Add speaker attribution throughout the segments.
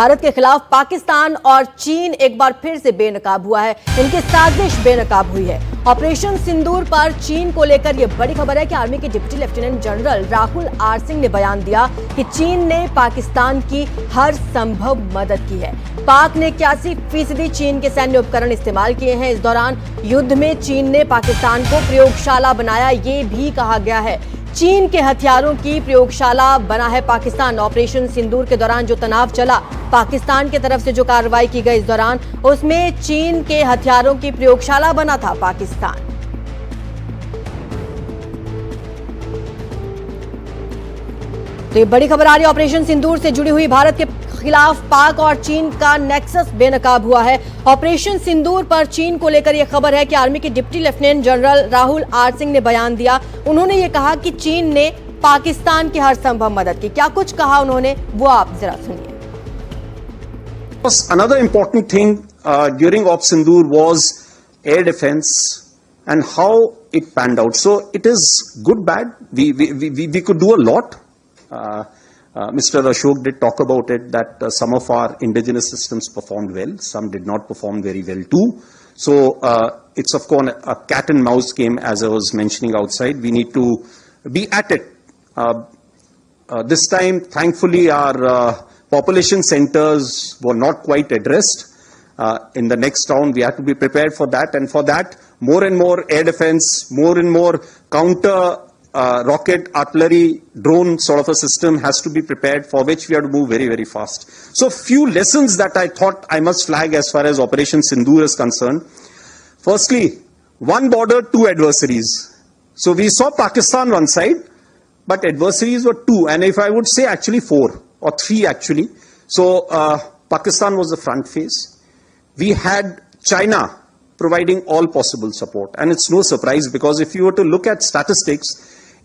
Speaker 1: भारत के खिलाफ पाकिस्तान और चीन एक बार फिर से बेनकाब हुआ है। इनकी साजिश बेनकाब हुई है। ऑपरेशन सिंदूर पर चीन को लेकर यह बड़ी खबर है कि आर्मी के deputy lieutenant general Rahul R Singh ने बयान दिया कि चीन ने पाकिस्तान की हर संभव मदद की है। पाक ने 81% चीन के सैन्य उपकरण इस्तेमाल किए हैं। इस दौरान युद्ध में चीन ने पाकिस्तान को प्रयोगशाला बनाया, ये भी कहा गया है। चीन के हथियारों की प्रयोगशाला बना है पाकिस्तान। ऑपरेशन सिंदूर के दौरान जो तनाव चला, पाकिस्तान की तरफ से जो कार्रवाई की गई इस दौरान, उसमें चीन के हथियारों की प्रयोगशाला बना था पाकिस्तान। तो ये बड़ी खबर आ रही है ऑपरेशन सिंदूर से जुड़ी हुई। भारत के खिलाफ पाक और चीन का नेक्सस बेनकाब हुआ है। ऑपरेशन सिंदूर पर चीन को लेकर यह खबर है कि आर्मी के deputy lieutenant general Rahul R Singh ने बयान दिया। उन्होंने ये कहा कि चीन ने पाकिस्तान की हर संभव मदद की। क्या कुछ कहा उन्होंने, वो आप जरा सुनिए।
Speaker 2: Another important thing during Op Sindoor was air defense and how it panned out. So it is good, bad. We could do a lot. Mr. Ashok did talk about it, that some of our indigenous systems performed well, some did not perform very well too. So it's of course a cat and mouse game, as I was mentioning outside. We need to be at it. This time, thankfully, our population centers were not quite addressed. In the next round, we have to be prepared for that, and for that, more and more air defense, more and more counter rocket, artillery, drone sort of a system has to be prepared, for which we have to move very, very fast. So few lessons that I thought I must flag as far as Operation Sindoor is concerned. Firstly, one border, two adversaries. So we saw Pakistan one side, but adversaries were two, and if I would say actually four or three actually. So Pakistan was the front face. We had China providing all possible support, and it's no surprise, because if you were to look at statistics,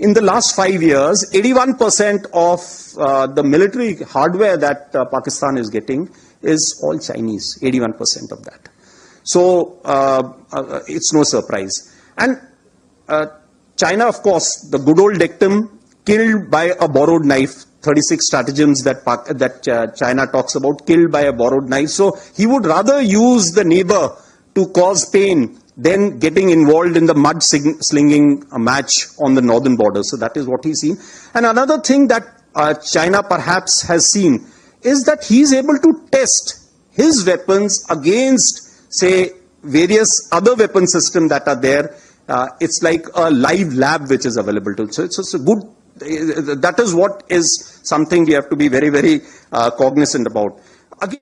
Speaker 2: in the last 5 years, 81% of the military hardware that Pakistan is getting is all Chinese, 81% of that. So it's no surprise. And China, of course, the good old dictum, killed by a borrowed knife, 36 stratagems that China talks about, killed by a borrowed knife. So he would rather use the neighbor to cause pain than getting involved in the mud slinging match on the northern border. So that is what he's seen. And another thing that China perhaps has seen is that he's able to test his weapons against, say, various other weapon systems that are there. It's like a live lab which is available to. So it's a good, that is what is something we have to be very, very cognizant about. Again,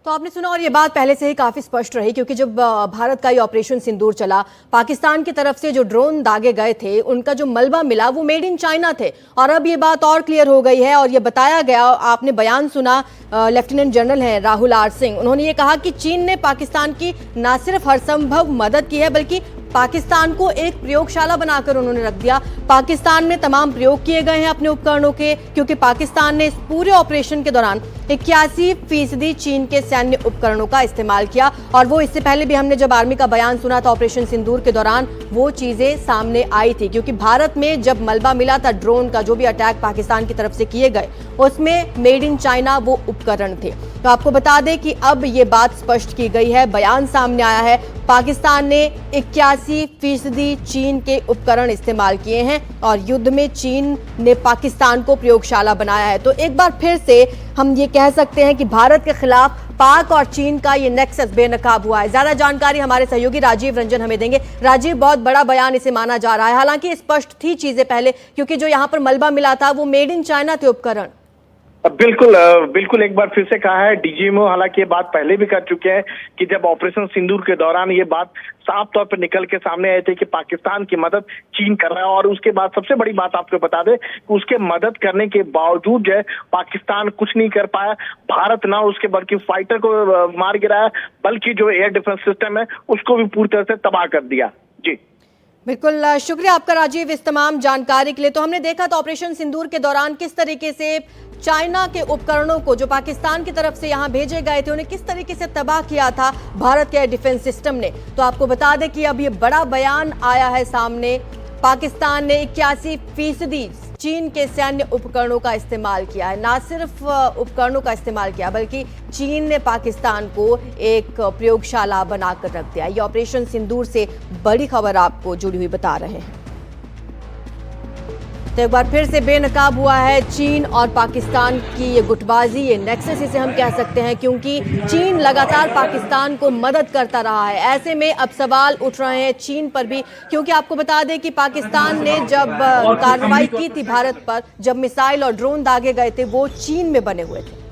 Speaker 1: तो आपने सुना, और ये बात पहले से ही काफी स्पष्ट रही, क्योंकि जब भारत का ये ऑपरेशन सिंदूर चला, पाकिस्तान की तरफ से जो ड्रोन दागे गए थे, उनका जो मलबा मिला वो मेड इन चाइना थे। और अब ये बात और क्लियर हो गई है, और ये बताया गया, आपने बयान सुना, लेफ्टिनेंट जनरल हैं राहुल आर सिंह, उन्होंने ये कहा कि चीन ने पाकिस्तान की न सिर्फ हर संभव मदद की है, बल्कि पाकिस्तान को एक प्रयोगशाला बनाकर उन्होंने रख दिया। पाकिस्तान में तमाम प्रयोग किए गए हैं अपने उपकरणों के, क्योंकि पाकिस्तान ने इस पूरे ऑपरेशन के दौरान 81% चीन के सैन्य उपकरणों का इस्तेमाल किया। और वो इससे पहले भी हमने जब आर्मी का बयान सुना था ऑपरेशन सिंदूर के दौरान, वो चीजें सामने आई थी, क्योंकि भारत में जब मलबा मिला था ड्रोन का, जो भी अटैक पाकिस्तान की तरफ से किए गए, उसमें मेड इन चाइना वो उपकरण थे। तो आपको बता दें कि अब ये बात स्पष्ट की गई है, बयान सामने आया है, पाकिस्तान ने 81% चीन के उपकरण इस्तेमाल किए हैं और युद्ध में चीन ने पाकिस्तान को प्रयोगशाला बनाया है। तो एक बार फिर से हम ये कह सकते हैं कि भारत के खिलाफ पाक और चीन का ये नेक्सस बेनकाब हुआ है। ज्यादा जानकारी हमारे सहयोगी राजीव रंजन हमें देंगे। राजीव, बहुत बड़ा बयान इसे माना जा रहा है, हालांकि स्पष्ट थी चीजें पहले, क्योंकि जो यहाँ पर मलबा मिला था वो मेड इन चाइना थे उपकरण।
Speaker 3: बिल्कुल एक बार फिर से कहा है डीजीएमओ, हालांकि ये बात पहले भी कर चुके हैं कि जब ऑपरेशन सिंदूर के दौरान ये बात साफ तौर पर निकल के सामने आए थे कि पाकिस्तान की मदद चीन कर रहा है। और उसके बाद सबसे बड़ी बात आपको बता दें कि उसके मदद करने के बावजूद जो है पाकिस्तान कुछ नहीं कर पाया। भारत ना उसके बल्कि फाइटर को मार गिराया, बल्कि जो एयर डिफेंस सिस्टम है उसको भी पूरी तरह से तबाह कर दिया। जी
Speaker 1: बिल्कुल, शुक्रिया आपका राजीव इस तमाम जानकारी के लिए। तो हमने देखा था ऑपरेशन सिंदूर के दौरान किस तरीके से चाइना के उपकरणों को जो पाकिस्तान की तरफ से यहां भेजे गए थे, उन्हें किस तरीके से तबाह किया था भारत के डिफेंस सिस्टम ने। तो आपको बता दें कि अब ये बड़ा बयान आया है सामने, पाकिस्तान ने 81% चीन के सैन्य उपकरणों का इस्तेमाल किया है। ना सिर्फ उपकरणों का इस्तेमाल किया बल्कि चीन ने पाकिस्तान को एक प्रयोगशाला बनाकर रख दिया। ये ऑपरेशन सिंदूर से बड़ी खबर आपको जुड़ी हुई बता रहे हैं। तो एक बार फिर से बेनकाब हुआ है चीन और पाकिस्तान की ये गुटबाजी, ये नेक्सस इसे हम कह सकते हैं, क्योंकि चीन लगातार पाकिस्तान को मदद करता रहा है। ऐसे में अब सवाल उठ रहे हैं चीन पर भी, क्योंकि आपको बता दें कि पाकिस्तान ने जब कार्रवाई की थी भारत पर, जब मिसाइल और ड्रोन दागे गए थे वो चीन में बने हुए थे।